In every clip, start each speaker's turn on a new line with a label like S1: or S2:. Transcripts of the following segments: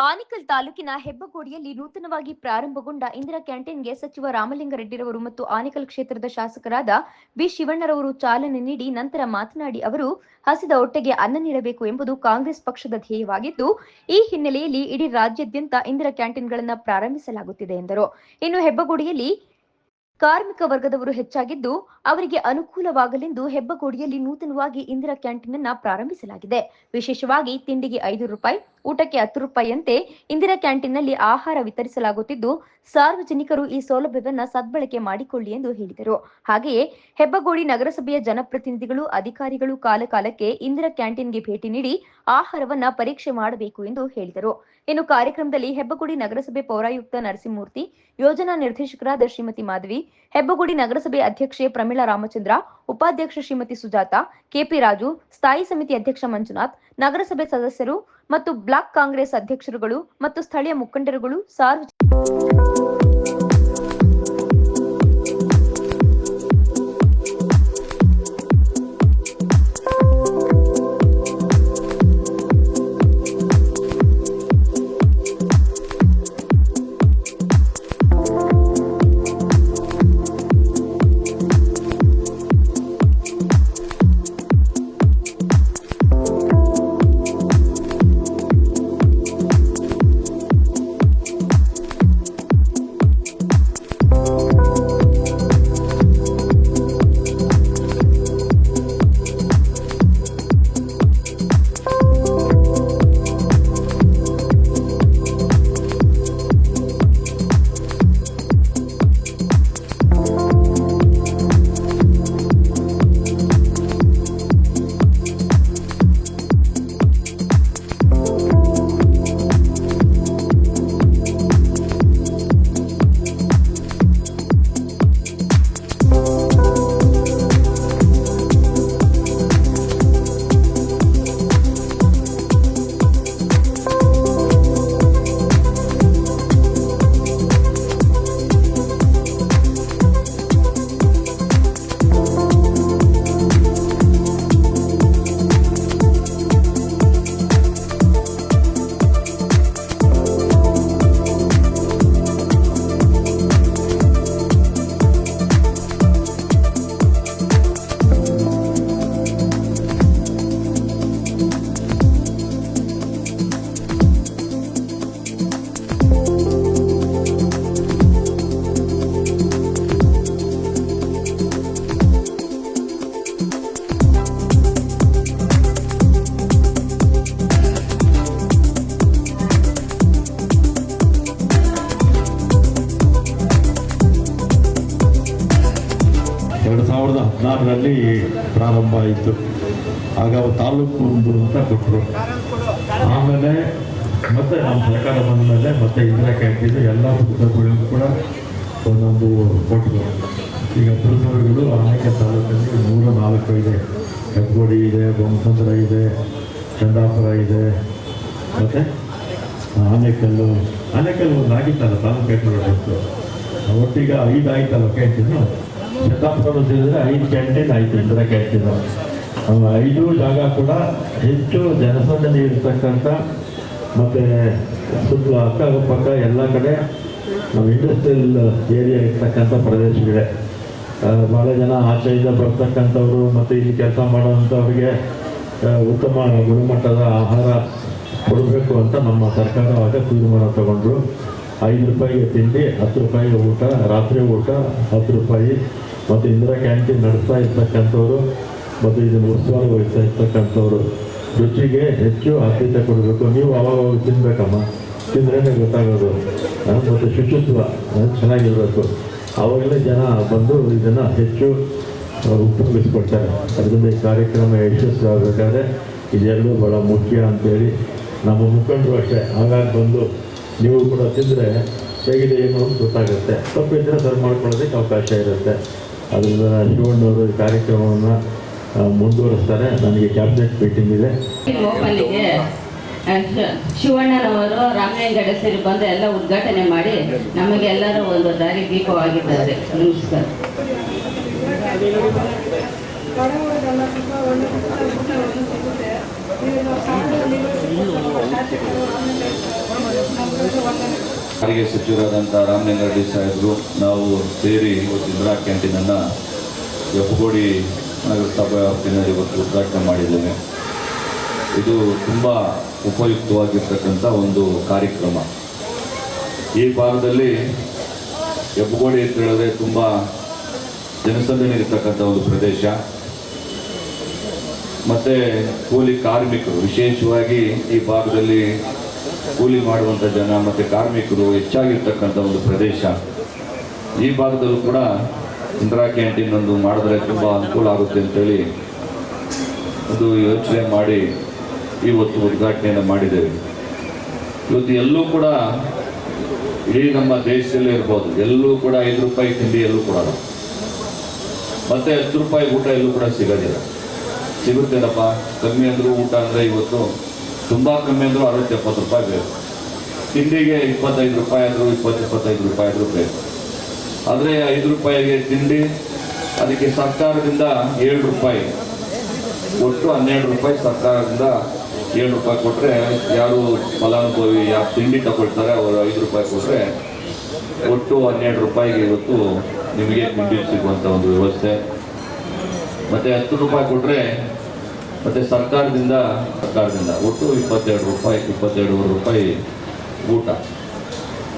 S1: ಆನೇಕಲ್ ತಾಲೂಕಿನ ಹೆಬ್ಬಗೋಡಿಯಲ್ಲಿ ನೂತನವಾಗಿ ಪ್ರಾರಂಭಗೊಂಡ ಇಂದಿರಾ ಕ್ಯಾಂಟೀನ್ಗೆ ಸಚಿವ ರಾಮಲಿಂಗಾರೆಡ್ಡಿರವರು ಮತ್ತು ಆನೇಕಲ್ ಕ್ಷೇತ್ರದ ಶಾಸಕರಾದ ಬಿ ಶಿವಣ್ಣರವರು ಚಾಲನೆ ನೀಡಿ ನಂತರ ಮಾತನಾಡಿ ಅವರು ಹಸಿದ ಹೊಟ್ಟೆಗೆ ಅನ್ನ ನೀಡಬೇಕು ಎಂಬುದು ಕಾಂಗ್ರೆಸ್ ಪಕ್ಷದ ಧ್ಯೇಯವಾಗಿದ್ದು ಈ ಹಿನ್ನೆಲೆಯಲ್ಲಿ ಇಡೀ ರಾಜ್ಯಾದ್ಯಂತ ಇಂದಿರಾ ಕ್ಯಾಂಟೀನ್ಗಳನ್ನು ಪ್ರಾರಂಭಿಸಲಾಗುತ್ತಿದೆ ಎಂದರು. ಇನ್ನು ಹೆಬ್ಬಗೋಡಿಯಲ್ಲಿ ಕಾರ್ಮಿಕ ವರ್ಗದವರು ಹೆಚ್ಚಾಗಿದ್ದು ಅವರಿಗೆ ಅನುಕೂಲವಾಗಲೆಂದು ಹೆಬ್ಬಗೋಡಿಯಲ್ಲಿ ನೂತನವಾಗಿ ಇಂದಿರಾ ಕ್ಯಾಂಟೀನ್ ಅನ್ನು ಪ್ರಾರಂಭಿಸಲಾಗಿದೆ. ವಿಶೇಷವಾಗಿ ತಿಂಡಿಗೆ ₹5, ಊಟಕ್ಕೆ ₹10ಯಂತೆ ಇಂದಿರಾ ಕ್ಯಾಂಟೀನ್ನಲ್ಲಿ ಆಹಾರ ವಿತರಿಸಲಾಗುತ್ತಿದ್ದು ಸಾರ್ವಜನಿಕರು ಈ ಸೌಲಭ್ಯವನ್ನು ಸದ್ಬಳಕೆ ಮಾಡಿಕೊಳ್ಳಿ ಎಂದು ಹೇಳಿದರು. ಹಾಗೆಯೇ ಹೆಬ್ಬಗೋಡಿ ನಗರಸಭೆಯ ಜನಪ್ರತಿನಿಧಿಗಳು, ಅಧಿಕಾರಿಗಳು ಕಾಲಕಾಲಕ್ಕೆ ಇಂದಿರಾ ಕ್ಯಾಂಟೀನ್ಗೆ ಭೇಟಿ ನೀಡಿ ಆಹಾರವನ್ನ ಪರೀಕ್ಷೆ ಮಾಡಬೇಕು ಎಂದು ಹೇಳಿದರು. ಇನ್ನು ಕಾರ್ಯಕ್ರಮದಲ್ಲಿ ಹೆಬ್ಬಗೋಡಿ ನಗರಸಭೆ ಪೌರಾಯುಕ್ತ ನರಸಿಂಹಮೂರ್ತಿ, ಯೋಜನಾ ನಿರ್ದೇಶಕರಾದ ಶ್ರೀಮತಿ ಮಾಧವಿ, ಹೆಬ್ಬಗೋಡಿ ನಗರಸಭೆ ಅಧ್ಯಕ್ಷೆ ಪ್ರಮೀಳಾ ರಾಮಚಂದ್ರ, ಉಪಾಧ್ಯಕ್ಷ ಶ್ರೀಮತಿ ಸುಜಾತಾ, ಕೆಪಿ ರಾಜು, ಸ್ಥಾಯಿ ಸಮಿತಿ ಅಧ್ಯಕ್ಷ ಮಂಜುನಾಥ್, ನಗರಸಭೆ ಸದಸ್ಯರು ಮತ್ತು ಬ್ಲಾಕ್ ಕಾಂಗ್ರೆಸ್ ಅಧ್ಯಕ್ಷರುಗಳು ಮತ್ತು ಸ್ಥಳೀಯ ಮುಖಂಡರುಗಳು
S2: ರಲ್ಲಿ ಪ್ರಾರಂಭ ಆಯಿತು. ಆಗ ತಾಲೂಕು ಒಂದು ಅಂತ ಕೊಟ್ಟರು. ಆಮೇಲೆ ಮತ್ತೆ ನಮ್ಮ ಸರ್ಕಾರ ಬಂದ ಮೇಲೆ ಮತ್ತೆ ಇಂದಿರಾ ಕ್ಯಾಂಟೀನ್ ಎಲ್ಲ ಪುಸ್ತಕಗಳಿಗೂ ಕೂಡ ಒಂದೊಂದು ಕೊಟ್ಟರು. ಈಗ ಪುರಸಭೆಗಳು ಆನೇಕಲ್ ತಾಲೂಕಲ್ಲಿ 104 ಇದೆ. ಹೆಬ್ಬಗೋಡಿ ಇದೆ, ಬೊಮ್ಮಸಂದ್ರ ಇದೆ, ಚಂದಾಪುರ ಇದೆ, ಮತ್ತು ಆನೇಕಲ್ಲು ಒಂದು ಆಗಿತ್ತಲ್ಲ ತಾಲೂಕು ಹೆಸರು. ಒಟ್ಟಿಗೆ 5 ಆಯ್ತಲ್ಲ ಕ್ಯಾಂಟೀನು. ಶತಾಬ್ದ ಸೇರಿದ್ರೆ 5 ಕ್ಯಾಂಟೀನ್ ಆಯಿತು ಇಂದಿರಾ ಕ್ಯಾಂಟೀನು. 5 ಜಾಗ ಕೂಡ ಹೆಚ್ಚು ಜನಸಂದಣಿ ಇರ್ತಕ್ಕಂಥ ಮತ್ತು ಸುತ್ತಲೂ ಅಕ್ಕಪಕ್ಕ ಎಲ್ಲ ಕಡೆ ನಮ್ಮ ಇಂಡಸ್ಟ್ರಿಯಲ್ ಏರಿಯಾ ಇರ್ತಕ್ಕಂಥ ಪ್ರದೇಶಗಳೇ. ಭಾಳ ಜನ ಆಚೆಯಿಂದ ಬರ್ತಕ್ಕಂಥವ್ರು ಮತ್ತು ಇಲ್ಲಿ ಕೆಲಸ ಮಾಡೋವಂಥವ್ರಿಗೆ ಉತ್ತಮ ಗುಣಮಟ್ಟದ ಆಹಾರ ಕೊಡಬೇಕು ಅಂತ ನಮ್ಮ ಸರ್ಕಾರ ಆಗ ತೀರ್ಮಾನ ತಗೊಂಡ್ರು. ₹5 ತಿಂಡಿ, ₹10 ಊಟ, ರಾತ್ರಿ ಊಟ ₹10. ಮತ್ತು ಇಂದಿರಾ ಕ್ಯಾಂಟೀನ್ ನಡೆಸ್ತಾ ಇರ್ತಕ್ಕಂಥವ್ರು ಮತ್ತು ಇದನ್ನು ಉತ್ಸವ ವಹಿಸ್ತಾ ಇರ್ತಕ್ಕಂಥವ್ರು ರುಚಿಗೆ ಹೆಚ್ಚು ಆದ್ಯತೆ ಕೊಡಬೇಕು. ನೀವು ಅವಾಗ ತಿನ್ನಬೇಕಮ್ಮ, ತಿಂದ್ರೇ ಗೊತ್ತಾಗೋದು. ಮತ್ತು ಶುಚಿತ್ವ ಚೆನ್ನಾಗಿರಬೇಕು. ಆವಾಗಲೇ ಜನ ಬಂದು ಇದನ್ನು ಹೆಚ್ಚು ಉಪಯೋಗಿಸ್ಕೊಳ್ತಾರೆ. ಅದರಿಂದ ಈ ಕಾರ್ಯಕ್ರಮ ಯಶಸ್ವಿ ಆಗಬೇಕಾದ್ರೆ ಇದೆರಡೂ ಭಾಳ ಮುಖ್ಯ ಅಂತೇಳಿ ನಮ್ಮ ಮುಖಂಡರು ಅಷ್ಟೇ ಆಗಾಗ ಬಂದು ನೀವು ಕೂಡ ತಿಂದರೆ ಹೇಗಿದೆ ಏನು ಅಂತ ಗೊತ್ತಾಗುತ್ತೆ. ತಪ್ಪಿದ್ರೆ ಸರಿ ಮಾಡ್ಕೊಳ್ಳೋದಕ್ಕೆ ಅವಕಾಶ ಇರುತ್ತೆ. ಅದರಿಂದ ಶಿವಣ್ಣವರು ಈ ಕಾರ್ಯಕ್ರಮವನ್ನು ಮುಂದುವರಿಸ್ತಾರೆ. ನನಗೆ ಕ್ಯಾಬಿನೆಟ್ ಮೀಟಿಂಗ್ ಇದೆ.
S3: ಶಿವಣ್ಣನವರು ರಾಮಲಿಂಗರೆಡ್ಡಿ ಸೇರಿ ಬಂದು ಎಲ್ಲ ಉದ್ಘಾಟನೆ ಮಾಡಿ ನಮಗೆಲ್ಲರೂ ಒಂದು ದಾರಿ ದೀಪವಾಗಿದ್ದಾರೆ. ನಮಸ್ಕಾರ.
S4: ಸಾರಿಗೆ ಸಚಿವರಾದಂಥ ರಾಮಲಿಂಗಾರೆಡ್ಡಿ ಸಾಹೇಬರು ನಾವು ಸೇರಿ ಇವತ್ತು ಇಂದಿರಾ ಕ್ಯಾಂಟೀನನ್ನು ಹೆಬ್ಬಗೋಡಿ ನಗರಸಭಾ ವ್ಯಾಪ್ತಿನಲ್ಲಿ ಇವತ್ತು ಉದ್ಘಾಟನೆ ಮಾಡಿದ್ದೇವೆ. ಇದು ತುಂಬ ಉಪಯುಕ್ತವಾಗಿರ್ತಕ್ಕಂಥ ಒಂದು ಕಾರ್ಯಕ್ರಮ. ಈ ಭಾಗದಲ್ಲಿ ಹೆಬ್ಬಗೋಡಿ ಅಂತ ಹೇಳಿದ್ರೆ ತುಂಬ ಜನಸಂದಣಿ ಇರತಕ್ಕಂಥ ಒಂದು ಪ್ರದೇಶ. ಮತ್ತು ಕೂಲಿ ಕಾರ್ಮಿಕರು, ವಿಶೇಷವಾಗಿ ಈ ಭಾಗದಲ್ಲಿ ಕೂಲಿ ಮಾಡುವಂಥ ಜನ ಮತ್ತು ಕಾರ್ಮಿಕರು ಹೆಚ್ಚಾಗಿರ್ತಕ್ಕಂಥ ಒಂದು ಪ್ರದೇಶ. ಈ ಭಾಗದಲ್ಲೂ ಕೂಡ ಇಂದಿರಾ ಕ್ಯಾಂಟೀನ್ ಒಂದು ಮಾಡಿದ್ರೆ ತುಂಬ ಅನುಕೂಲ ಆಗುತ್ತೆ ಅಂತೇಳಿ ಒಂದು ಯೋಚನೆ ಮಾಡಿ ಇವತ್ತು ಉದ್ಘಾಟನೆಯನ್ನು ಮಾಡಿದ್ದೇವೆ. ಇವತ್ತು ಎಲ್ಲೂ ಕೂಡ ಇಡೀ ನಮ್ಮ ದೇಶದಲ್ಲೇ ಇರ್ಬೋದು, ಎಲ್ಲೂ ಕೂಡ 5 ರೂಪಾಯಿ ತಿಂಡಿ ಎಲ್ಲೂ ಕೊಡೋಲ್ಲ, ಮತ್ತು 10 ರೂಪಾಯಿ ಊಟ ಎಲ್ಲೂ ಕೂಡ ಸಿಗೋದಿಲ್ಲ. ಸಿಗುತ್ತೇನಪ್ಪ ಕಮ್ಮಿ ಅಂದರೂ ಊಟ ಅಂದರೆ ಇವತ್ತು ತುಂಬ ಕಮ್ಮಿ ಅಂದರೂ 60-70 ರೂಪಾಯಿ ಬೇಕು. ತಿಂಡಿಗೆ 25 ರೂಪಾಯಿ ಆದರೂ 20-25 ರೂಪಾಯಿ ಆದರೂ ಬೇಕು. ಆದರೆ 5 ರೂಪಾಯಿಗೆ ತಿಂಡಿ, ಅದಕ್ಕೆ ಸರ್ಕಾರದಿಂದ 7 ರೂಪಾಯಿ, ಒಟ್ಟು 12 ರೂಪಾಯಿ ಸರ್ಕಾರದಿಂದ 7 ರೂಪಾಯಿ ಕೊಟ್ಟರೆ ಯಾರು ಫಲಾನುಭವಿ ಯಾರು ತಿಂಡಿ ತಗೊಳ್ತಾರೆ ಅವರು 5 ರೂಪಾಯಿ ಕೊಟ್ಟರೆ ಒಟ್ಟು 12 ರೂಪಾಯಿಗೆ ಇವತ್ತು ನಿಮಗೆ ತಿಂಡಿ ಸಿಗುವಂಥ ಒಂದು ವ್ಯವಸ್ಥೆ. ಮತ್ತು 10 ರೂಪಾಯಿ ಕೊಟ್ಟರೆ ಮತ್ತು ಸರ್ಕಾರದಿಂದ ಒಟ್ಟು 22 ರೂಪಾಯಿ, 22.5 ರೂಪಾಯಿ ಊಟ.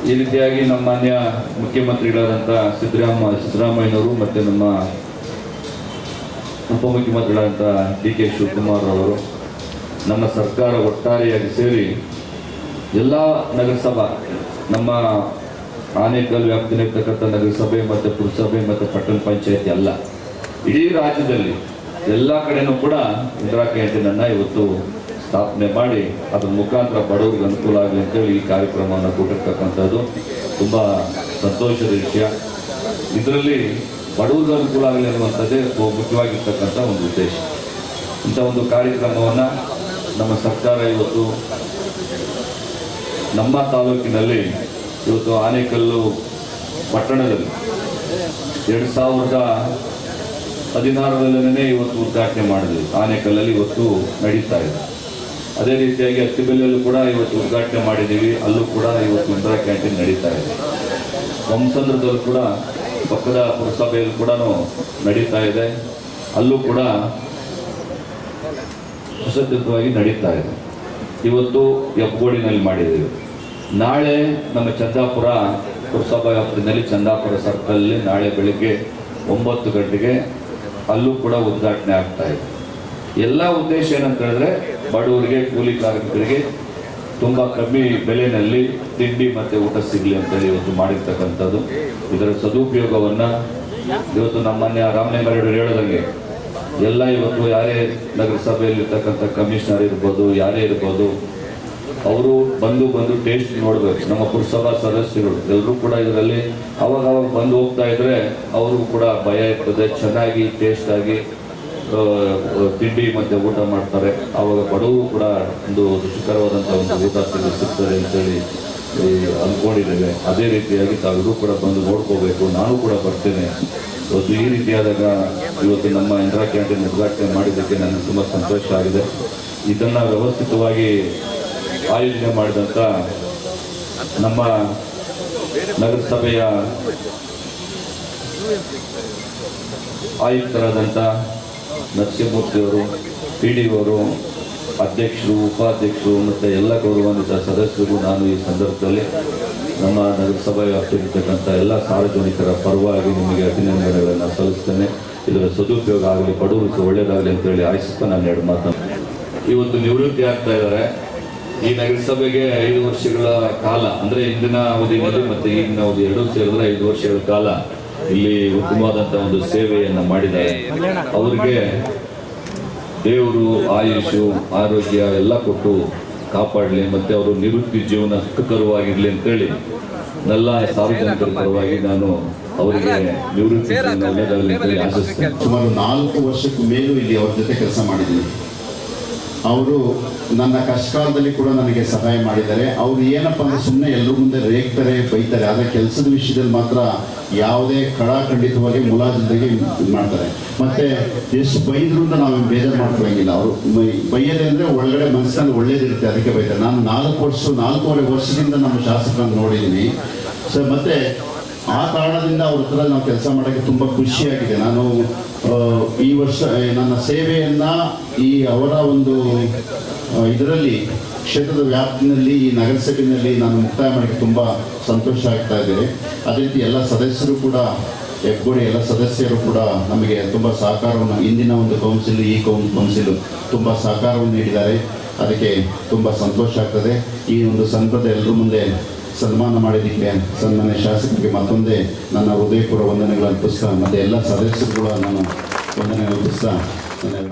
S4: ಈ ರೀತಿಯಾಗಿ ನಮ್ಮ ಮಾನ್ಯ ಮುಖ್ಯಮಂತ್ರಿಗಳಾದಂಥ ಸಿದ್ದರಾಮಯ್ಯನವರು ಮತ್ತು ನಮ್ಮ ಉಪಮುಖ್ಯಮಂತ್ರಿಗಳಾದಂಥ ಡಿ ಕೆ ಶಿವಕುಮಾರ್ ಅವರು, ನಮ್ಮ ಸರ್ಕಾರ ಒಟ್ಟಾರೆಯಾಗಿ ಸೇರಿ ಎಲ್ಲ ನಗರಸಭಾ, ನಮ್ಮ ಆನೇಕಲ್ ವ್ಯಾಪ್ತಿಯಲ್ಲಿರ್ತಕ್ಕಂಥ ನಗರಸಭೆ ಮತ್ತು ಪುರಸಭೆ ಮತ್ತು ಪಟ್ಟಣ ಪಂಚಾಯತಿ ಅಲ್ಲ, ಇಡೀ ರಾಜ್ಯದಲ್ಲಿ ಎಲ್ಲ ಕಡೆನೂ ಕೂಡ ಇಂದಿರಾ ಕ್ಯಾಂಟೀನನ್ನು ಇವತ್ತು ಸ್ಥಾಪನೆ ಮಾಡಿ ಅದರ ಮುಖಾಂತರ ಬಡವರಿಗೆ ಅನುಕೂಲ ಆಗಲಿ ಅಂತೇಳಿ ಈ ಕಾರ್ಯಕ್ರಮವನ್ನು ಕೊಟ್ಟಿರ್ತಕ್ಕಂಥದ್ದು ತುಂಬ ಸಂತೋಷದ ವಿಷಯ. ಇದರಲ್ಲಿ ಬಡವರಿಗೆ ಅನುಕೂಲ ಆಗಲಿ ಅನ್ನುವಂಥದ್ದೇ ಮುಖ್ಯವಾಗಿರ್ತಕ್ಕಂಥ ಒಂದು ಉದ್ದೇಶ. ಇಂಥ ಒಂದು ಕಾರ್ಯಕ್ರಮವನ್ನು ನಮ್ಮ ಸರ್ಕಾರ ಇವತ್ತು ನಮ್ಮ ತಾಲೂಕಿನಲ್ಲಿ ಇವತ್ತು ಆನೇಕಲ್ಲು ಪಟ್ಟಣದಲ್ಲಿ 2016 ಇವತ್ತು ಉದ್ಘಾಟನೆ ಮಾಡಿದ್ವಿ. ಆನೇಕಲ್ಲಲ್ಲಿ ಇವತ್ತು ನಡೀತಾ ಇದೆ. ಅದೇ ರೀತಿಯಾಗಿ ಅತ್ತಿಬೆಲೆಯಲ್ಲೂ ಕೂಡ ಇವತ್ತು ಉದ್ಘಾಟನೆ ಮಾಡಿದ್ದೀವಿ, ಅಲ್ಲೂ ಕೂಡ ಇವತ್ತು ಇಂದಿರಾ ಕ್ಯಾಂಟೀನ್ ನಡೀತಾ ಇದೆ. ವಂಸಂದ್ರದಲ್ಲೂ ಕೂಡ ಪಕ್ಕದ ಪುರಸಭೆಯಲ್ಲೂ ಕೂಡ ನಡೀತಾ ಇದೆ, ಅಲ್ಲೂ ಕೂಡ ಸುಸಜ್ಜಿತವಾಗಿ ನಡೀತಾ ಇದೆ. ಇವತ್ತು ಹೆಬ್ಬಗೋಡಿನಲ್ಲಿ ಮಾಡಿದ್ದೀವಿ. ನಾಳೆ ನಮ್ಮ ಚಂದಾಪುರ ಪುರಸಭಾ ವ್ಯಾಪ್ತಿಯಲ್ಲಿ ಚಂದಾಪುರ ಸರ್ಕಲಲ್ಲಿ ನಾಳೆ ಬೆಳಗ್ಗೆ 9 ಗಂಟೆಗೆ ಅಲ್ಲೂ ಕೂಡ ಉದ್ಘಾಟನೆ ಆಗ್ತಾ ಇದೆ. ಎಲ್ಲ ಉದ್ದೇಶ ಏನಂತ ಹೇಳಿದ್ರೆ ಬಡವರಿಗೆ, ಕೂಲಿ ಕಾರ್ಮಿಕರಿಗೆ ತುಂಬ ಕಮ್ಮಿ ಬೆಲೆಯಲ್ಲಿ ತಿಂಡಿ ಮತ್ತು ಊಟ ಸಿಗಲಿ ಅಂತೇಳಿ ಇವತ್ತು ಮಾಡಿರ್ತಕ್ಕಂಥದ್ದು. ಇದರ ಸದುಪಯೋಗವನ್ನು ಇವತ್ತು ನಮ್ಮನ್ಯ ರಾಮಲಿಂಗಾರೆಡ್ಡಿ ಹೇಳೋದಂಗೆ ಎಲ್ಲ ಇವತ್ತು ಯಾರೇ ನಗರಸಭೆಯಲ್ಲಿರ್ತಕ್ಕಂಥ ಕಮಿಷನರ್ ಇರ್ಬೋದು, ಯಾರೇ ಇರ್ಬೋದು, ಅವರು ಬಂದು ಟೇಸ್ಟ್ ನೋಡಬೇಕು. ನಮ್ಮ ಪುರಸಭಾ ಸದಸ್ಯರು ಎಲ್ಲರೂ ಕೂಡ ಇದರಲ್ಲಿ ಅವಾಗ ಬಂದು ಹೋಗ್ತಾ ಇದ್ರೆ ಅವ್ರಿಗೂ ಕೂಡ ಭಯ ಇರ್ತದೆ, ಚೆನ್ನಾಗಿ ಟೇಸ್ಟ್ ಆಗಿ ತಿಂಡಿ ಮತ್ತು ಊಟ ಮಾಡ್ತಾರೆ. ಆವಾಗ ಬಡವರು ಕೂಡ ಒಂದು ರುಚಿಕರವಾದಂಥ ಒಂದು ಊಟ ಸಿಗ್ತದೆ ಅಂತೇಳಿ ಅಂದ್ಕೊಂಡಿದ್ದೇವೆ. ಅದೇ ರೀತಿಯಾಗಿ ತಾವೆಲ್ಲರೂ ಕೂಡ ಬಂದು ನೋಡ್ಕೋಬೇಕು. ನಾನು ಕೂಡ ಬರ್ತೇನೆ. ಇವತ್ತು ಈ ರೀತಿಯಾದಾಗ ಇವತ್ತು ನಮ್ಮ ಇಂದಿರಾ ಕ್ಯಾಂಟೀನ್ ಉದ್ಘಾಟನೆ ಮಾಡಿದ್ದಕ್ಕೆ ನನಗೆ ತುಂಬ ಸಂತೋಷ ಆಗಿದೆ. ಇದನ್ನು ವ್ಯವಸ್ಥಿತವಾಗಿ ಆಯೋಜನೆ ಮಾಡಿದಂಥ ನಮ್ಮ ನಗರಸಭೆಯ ಆಯುಕ್ತರಾದಂಥ ನರಸಿಂಹಮೂರ್ತಿಯವರು, PDO, ಅಧ್ಯಕ್ಷರು, ಉಪಾಧ್ಯಕ್ಷರು ಮತ್ತು ಎಲ್ಲ ಗೌರವಾನ್ವಿತ ಸದಸ್ಯರು, ನಾನು ಈ ಸಂದರ್ಭದಲ್ಲಿ ನಮ್ಮ ನಗರಸಭೆ ವ್ಯಾಪ್ತಿರ್ತಕ್ಕಂಥ ಎಲ್ಲ ಸಾರ್ವಜನಿಕರ ಪರವಾಗಿ ನಿಮಗೆ ಅಭಿನಂದನೆಗಳನ್ನು ಸಲ್ಲಿಸ್ತೇನೆ. ಇದರ ಸದುಪಯೋಗ ಆಗಲಿ, ಬಡವರಿಗೆ ಒಳ್ಳೆಯದಾಗಲಿ ಅಂತೇಳಿ ಆಶಿಸ್ತಾ ನಾನು 2 ಮಾತನ್ನು. ಇವತ್ತು ನಿವೃತ್ತಿ ಆಗ್ತಾ ಇದ್ದಾರೆ. ಈ ನಗರಸಭೆಗೆ 5 ವರ್ಷಗಳ ಕಾಲ, ಅಂದರೆ ಇಂದಿನ ಅವಧಿಯಲ್ಲಿ ಮತ್ತು ಈಗಿನ ಅವಧಿ 2 ಸೇರಿದ್ರೆ 5 ವರ್ಷಗಳ ಕಾಲ ಇಲ್ಲಿ ಉತ್ತಮವಾದಂಥ ಒಂದು ಸೇವೆಯನ್ನು ಮಾಡಿದ್ದಾರೆ. ಅವರಿಗೆ ದೇವರು ಆಯುಷು, ಆರೋಗ್ಯ ಎಲ್ಲ ಕೊಟ್ಟು ಕಾಪಾಡಲಿ ಮತ್ತು ಅವರು ನಿವೃತ್ತಿ ಜೀವನ ಸುಖಕರವಾಗಿರಲಿ ಅಂತೇಳಿ ಎಲ್ಲ ಸಾರ್ವಜನಿಕರ ಪರವಾಗಿ ನಾನು ಅವರಿಗೆ ನಿವೃತ್ತಿ ಜೀವನ ಒಳ್ಳೆಯದಾಗಲಿ ಅಂತೇಳಿ ಆಶಿಸ್ತೇನೆ.
S5: ಸುಮಾರು 4 ವರ್ಷಕ್ಕೂ ಮೇಲೂ ಇಲ್ಲಿ ಅವ್ರ ಜೊತೆ ಕೆಲಸ ಮಾಡಿದ್ದೀನಿ. ಅವರು ನನ್ನ ಕಷ್ಟಕಾಲದಲ್ಲಿ ಕೂಡ ನನಗೆ ಸಹಾಯ ಮಾಡಿದ್ದಾರೆ. ಅವರು ಏನಪ್ಪ ಅಂದರೆ ಸುಮ್ಮನೆ ಎಲ್ಲರ ಮುಂದೆ ರೇಗ್ತಾರೆ, ಬೈತಾರೆ, ಆದರೆ ಕೆಲಸದ ವಿಷಯದಲ್ಲಿ ಮಾತ್ರ ಯಾವುದೇ ಖಡಾಖಂಡಿತವಾಗಿ ಮುಲಾಜಿಲ್ದಾಗೆ ಇದು ಮಾಡ್ತಾರೆ. ಮತ್ತು ಎಷ್ಟು ಬೈದ್ರು ಅಂತ ನಾವು ಬೇಜಾರು ಮಾಡ್ಕೊಳ್ಳೋಂಗಿಲ್ಲ. ಅವರು ಬೈಯೋದೇ ಅಂದರೆ ಒಳಗಡೆ ಮನಸ್ಸಿನಲ್ಲಿ ಒಳ್ಳೇದಿರುತ್ತೆ, ಅದಕ್ಕೆ ಬೈತಾರೆ. ನಾನು 4.5 ವರ್ಷದಿಂದ ನಮ್ಮ ಶಾಸಕರನ್ನು ನೋಡಿದ್ದೀನಿ ಸರ್. ಮತ್ತು ಆ ಕಾರಣದಿಂದ ಅವ್ರ ಹತ್ರ ನಾವು ಕೆಲಸ ಮಾಡೋಕ್ಕೆ ತುಂಬ ಖುಷಿಯಾಗಿದೆ. ನಾನು ಈ ವರ್ಷ ನನ್ನ ಸೇವೆಯನ್ನು ಅವರ ಒಂದು ಇದರಲ್ಲಿ ಕ್ಷೇತ್ರದ ವ್ಯಾಪ್ತಿನಲ್ಲಿ ಈ ನಗರಸಭೆಯಲ್ಲಿ ನಾನು ಮುಕ್ತಾಯ ಮಾಡೋಕ್ಕೆ ತುಂಬ ಸಂತೋಷ ಆಗ್ತಾ ಇದೆ. ಅದೇ ರೀತಿ ಎಲ್ಲ ಸದಸ್ಯರು ಕೂಡ, ಹೆಬ್ಬಗೋಡಿ ಎಲ್ಲ ಸದಸ್ಯರು ಕೂಡ ನಮಗೆ ತುಂಬ ಸಹಕಾರವನ್ನು, ಇಂದಿನ ಒಂದು ಕೌನ್ಸಿಲ್, ಈ ಕೌನ್ಸಿಲ್ ತುಂಬ ಸಹಕಾರವನ್ನು ನೀಡಿದ್ದಾರೆ. ಅದಕ್ಕೆ ತುಂಬ ಸಂತೋಷ ಆಗ್ತದೆ. ಈ ಒಂದು ಸಂದರ್ಭದ ಎಲ್ಲರ ಮುಂದೆ ಸನ್ಮಾನ ಮಾಡಿದ್ದಕ್ಕೆ ಸನ್ಮಾನ್ಯ ಶಾಸಕರಿಗೆ ಮತ್ತೊಂದೇ ನನ್ನ ಹೃದಯಪೂರ್ವ ವಂದನೆಗಳು ಅರ್ಪಿಸ್ತಾ, ಮತ್ತು ಎಲ್ಲ ಸದಸ್ಯರು ಕೂಡ ನಾನು ವಂದನೆ ಅರ್ಪಿಸ್ತಾ ನನ್ನ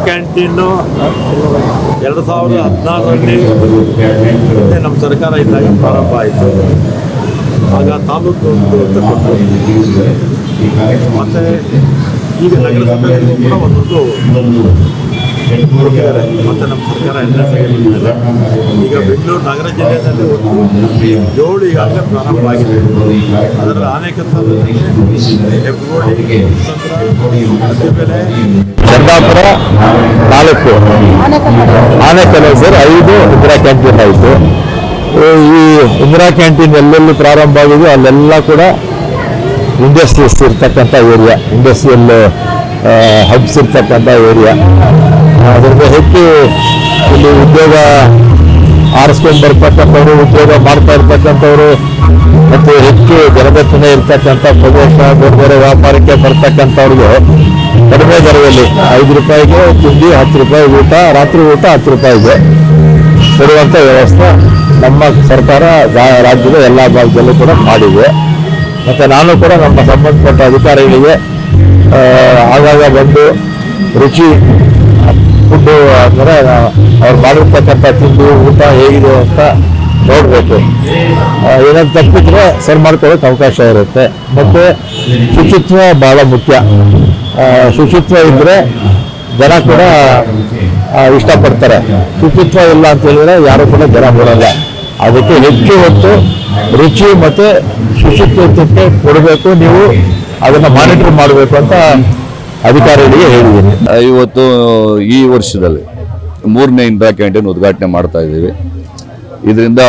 S2: ಕ್ಯಾಂಟೀನು 2016ರಲ್ಲಿ ನಮ್ಮ ಸರ್ಕಾರ ಇದ್ದಾಗ ಪ್ರಾರಂಭ ಆಯಿತು. ಆಗ ತಾಲೂಕು ಅಂತ ಕೊಟ್ಟರು. ಮತ್ತು ಈಗ ನಗರಸಭೆಯಲ್ಲಿ ಕೂಡ ಒಂದೊಂದು ಕೊಟ್ಟಿದ್ದಾರೆ. ಮತ್ತು ನಮ್ಮ ಸರ್ಕಾರ ಎಲ್ಲ ತೆಗೆದುಕೊಂಡಿದೆ. ಈಗ ಬೆಂಗಳೂರು ನಗರ ಜಿಲ್ಲೆಯಲ್ಲಿ ಒಂದು 7 ಈಗಾಗಲೇ ಪ್ರಾರಂಭ ಆಗಿದೆ. ಅದರ ಆನೆಕಲ್ಲು, ಹೆಬ್ಬಗೋಡಿ, ಅತ್ತಿಬೆಲೆ,
S6: ಚಂದಾಪುರ 4, ಆನೆಕಲ್ಲು ಸರ್ 5 ಇಂದಿರಾ ಕ್ಯಾಂಟೀನ್ ಆಯಿತು. ಈ ಇಂದಿರಾ ಕ್ಯಾಂಟೀನ್ ಎಲ್ಲೆಲ್ಲಿ ಪ್ರಾರಂಭ ಆಗಿದೆಯೋ ಅಲ್ಲೆಲ್ಲ ಕೂಡ ಇಂಡಸ್ಟ್ರೀಸ್ ಇರ್ತಕ್ಕಂಥ ಏರಿಯಾ, ಇಂಡಸ್ಟ್ರಿಯಲ್ ಹಬ್ಸ್ ಇರ್ತಕ್ಕಂಥ ಏರಿಯಾ. ಅದರಿಂದ ಹೆಚ್ಚು ಇಲ್ಲಿ ಉದ್ಯೋಗ ಆರಿಸ್ಕೊಂಡು ಬರ್ತಕ್ಕಂಥವ್ರು, ಉದ್ಯೋಗ ಮಾಡ್ತಾ ಇರ್ತಕ್ಕಂಥವ್ರು ಮತ್ತು ಹೆಚ್ಚು ಜನದಟ್ಟಣೆ ಇರ್ತಕ್ಕಂಥ ಪ್ರದೇಶ, ದೊಡ್ಡ ದೊಡ್ಡ ವ್ಯಾಪಾರಕ್ಕೆ ಬರ್ತಕ್ಕಂಥವ್ರಿಗೆ ಕಡಿಮೆ ದರದಲ್ಲಿ 5 ರೂಪಾಯಿಗೆ ತಿಂಡಿ, 10 ರೂಪಾಯಿ ಊಟ, ರಾತ್ರಿ ಊಟ 10 ರೂಪಾಯಿಗೆ ಕೊಡುವಂಥ ವ್ಯವಸ್ಥೆ ನಮ್ಮ ಸರ್ಕಾರ ರಾಜ್ಯದ ಎಲ್ಲ ಭಾಗದಲ್ಲೂ ಕೂಡ ಮಾಡಿದೆ. ಮತ್ತು ನಾನು ಕೂಡ ನಮ್ಮ ಸಂಬಂಧಪಟ್ಟ ಅಧಿಕಾರಿಗಳಿಗೆ ಆಗಾಗ ಬಂದು ರುಚಿ ಫುಡ್ಡು ಅಂದರೆ ಅವ್ರು ಮಾಡಿರ್ತಕ್ಕಂಥ ತಿಂಡಿ ಊಟ ಹೇಗಿದೆ ಅಂತ ನೋಡಬೇಕು. ಏನಾದ್ರು ತಪ್ಪಿದ್ರೆ ಸರಿ ಮಾಡ್ಕೊಳ್ಳೋಕೆ ಅವಕಾಶ ಇರುತ್ತೆ. ಮತ್ತು ಶುಚಿತ್ವ ಭಾಳ ಮುಖ್ಯ. ಶುಚಿತ್ವ ಇದ್ದರೆ ಜನ ಕೂಡ ಇಷ್ಟಪಡ್ತಾರೆ. ಶುಚಿತ್ವ ಇಲ್ಲ ಅಂತ ಹೇಳಿದ್ರೆ ಯಾರು ಕೂಡ ಜನ ಬರೋಲ್ಲ. ಅದಕ್ಕೆ ಹೆಚ್ಚು ಹೊತ್ತು ರುಚಿ ಮತ್ತು ಶುಚಿತ್ವಕ್ಕೆ ಕೊಡಬೇಕು, ನೀವು ಅದನ್ನು ಮಾನಿಟರ್ ಮಾಡಬೇಕು ಅಂತ ಅಧಿಕಾರಿಗಳಿಗೆ ಹೇಳಿದ್ದೀನಿ.
S7: ಇವತ್ತು ಈ ವರ್ಷದಲ್ಲಿ 3ನೇ ಇಂದಿರಾ ಕ್ಯಾಂಟೀನ್ ಉದ್ಘಾಟನೆ ಮಾಡ್ತಾ ಇದ್ದೀವಿ. ಇದರಿಂದ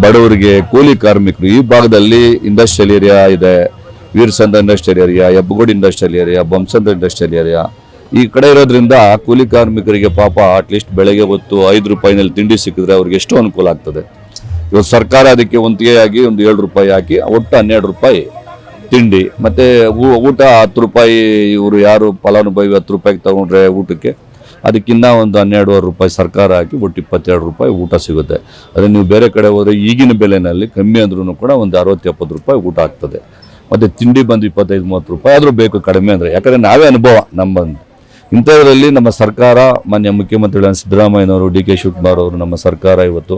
S7: ಬಡವರಿಗೆ, ಕೂಲಿ ಕಾರ್ಮಿಕರು, ಈ ಭಾಗದಲ್ಲಿ ಇಂಡಸ್ಟ್ರಿಯಲ್ ಏರಿಯಾ ಇದೆ, Veerasandra industrial area, Hebbagodi industrial area, Bommasandra industrial area, ಈ ಕಡೆ ಇರೋದ್ರಿಂದ ಕೂಲಿ ಕಾರ್ಮಿಕರಿಗೆ ಪಾಪ ಅಟ್ಲೀಸ್ಟ್ ಬೆಳಗ್ಗೆ ಹೊತ್ತು 5 ರೂಪಾಯಿನಲ್ಲಿ ತಿಂಡಿ ಸಿಕ್ಕಿದ್ರೆ ಅವ್ರಿಗೆ ಎಷ್ಟು ಅನುಕೂಲ ಆಗ್ತದೆ. ಇವತ್ತು ಸರ್ಕಾರ ಅದಕ್ಕೆ ಒಂದಿಗೆಯಾಗಿ ಒಂದು 7 ರೂಪಾಯಿ ಹಾಕಿ ಒಟ್ಟು 12 ರೂಪಾಯಿ ತಿಂಡಿ, ಮತ್ತು ಊಟ 10 ರೂಪಾಯಿ. ಇವರು ಯಾರು ಫಲಾನುಭವಿ 10 ರೂಪಾಯಿಗೆ ತಗೊಂಡ್ರೆ ಊಟಕ್ಕೆ, ಅದಕ್ಕಿಂತ ಒಂದು 12.5 ರೂಪಾಯಿ ಸರ್ಕಾರ ಹಾಕಿ ಒಟ್ಟು 22 ರೂಪಾಯಿ ಊಟ ಸಿಗುತ್ತೆ. ಅದೇ ನೀವು ಬೇರೆ ಕಡೆ ಹೋದರೆ ಈಗಿನ ಬೆಲೆನಲ್ಲಿ ಕಮ್ಮಿ ಅಂದ್ರೂ ಕೂಡ ಒಂದು 60-70 ರೂಪಾಯಿ ಊಟ ಆಗ್ತದೆ. ಮತ್ತು ತಿಂಡಿ ಬಂದು 25-30 ರೂಪಾಯಿ ಆದರೂ ಬೇಕು ಕಡಿಮೆ ಅಂದರೆ, ಯಾಕಂದರೆ ನಾವೇ ಅನುಭವ ನಮ್ಮಂದು. ಇಂಥದ್ರಲ್ಲಿ ನಮ್ಮ ಸರ್ಕಾರ, ಮಾನ್ಯ ಮುಖ್ಯಮಂತ್ರಿಗಳಾದ ಸಿದ್ದರಾಮಯ್ಯನವರು, ಡಿ ಕೆ ಶಿವಕುಮಾರ್ ಅವರು, ನಮ್ಮ ಸರ್ಕಾರ ಇವತ್ತು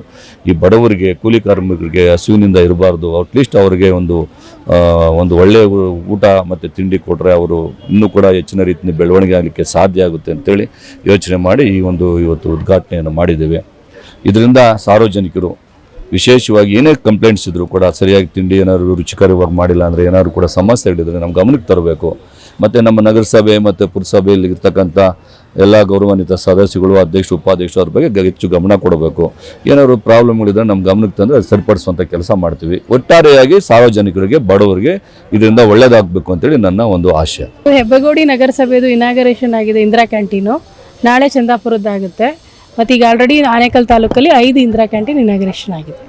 S7: ಈ ಬಡವರಿಗೆ, ಕೂಲಿ ಕಾರ್ಮಿಕರಿಗೆ ಹಸಿವಿನಿಂದ ಇರಬಾರ್ದು, ಅಟ್ಲೀಸ್ಟ್ ಅವರಿಗೆ ಒಂದು ಒಳ್ಳೆಯ ಊಟ ಮತ್ತು ತಿಂಡಿ ಕೊಟ್ಟರೆ ಅವರು ಇನ್ನೂ ಕೂಡ ಹೆಚ್ಚಿನ ರೀತಿಯ ಬೆಳವಣಿಗೆ ಆಗಲಿಕ್ಕೆ ಸಾಧ್ಯ ಆಗುತ್ತೆ ಅಂತೇಳಿ ಯೋಚನೆ ಮಾಡಿ ಇವತ್ತು ಉದ್ಘಾಟನೆಯನ್ನು ಮಾಡಿದ್ದೇವೆ. ಇದರಿಂದ ಸಾರ್ವಜನಿಕರು ವಿಶೇಷವಾಗಿ ಏನೇ ಕಂಪ್ಲೇಂಟ್ಸ್ ಇದ್ದರೂ ಕೂಡ ಸರಿಯಾಗಿ ತಿಂಡಿ ಏನಾದರೂ ರುಚಿಕರವಾಗಿ ಮಾಡಿಲ್ಲ ಅಂದರೆ, ಏನಾದರೂ ಕೂಡ ಸಮಸ್ಯೆಗಳಿದ್ರೆ ನಮ್ಮ ಗಮನಕ್ಕೆ ತರಬೇಕು. ಮತ್ತು ನಮ್ಮ ನಗರಸಭೆ ಮತ್ತು ಪುರಸಭೆಯಲ್ಲಿ ಇರ್ತಕ್ಕಂಥ ಎಲ್ಲ ಗೌರವಾನ್ವಿತ ಸದಸ್ಯಗಳು, ಅಧ್ಯಕ್ಷರು, ಉಪಾಧ್ಯಕ್ಷರು ಅವ್ರ ಬಗ್ಗೆ ಹೆಚ್ಚು ಗಮನ ಕೊಡಬೇಕು. ಏನಾದರೂ ಪ್ರಾಬ್ಲಮ್ಗಳಿದ್ರೆ ನಮ್ಮ ಗಮನಕ್ಕೆ ತಂದರೆ ಅದು ಸರಿಪಡಿಸುವಂಥ ಕೆಲಸ ಮಾಡ್ತೀವಿ. ಒಟ್ಟಾರೆಯಾಗಿ ಸಾರ್ವಜನಿಕರಿಗೆ, ಬಡವರಿಗೆ ಇದರಿಂದ ಒಳ್ಳೆಯದಾಗಬೇಕು ಅಂತೇಳಿ ನನ್ನ ಒಂದು ಆಶಯ.
S8: ಹೆಬ್ಬಗೋಡಿ ನಗರಸಭೆದು ಇನಾಗರೇಷನ್ ಆಗಿದೆ ಇಂದಿರಾ ಕ್ಯಾಂಟೀನು. ನಾಳೆ ಚಂದಾಪುರದ್ದಾಗುತ್ತೆ. ಮತ್ತು ಈಗ ಆಲ್ರೆಡಿ ಆನೇಕಲ್ ತಾಲೂಕಲ್ಲಿ 5 ಇಂದಿರಾ ಕ್ಯಾಂಟೀನ್ ಇನಾಗರೇಷನ್ ಆಗಿದೆ.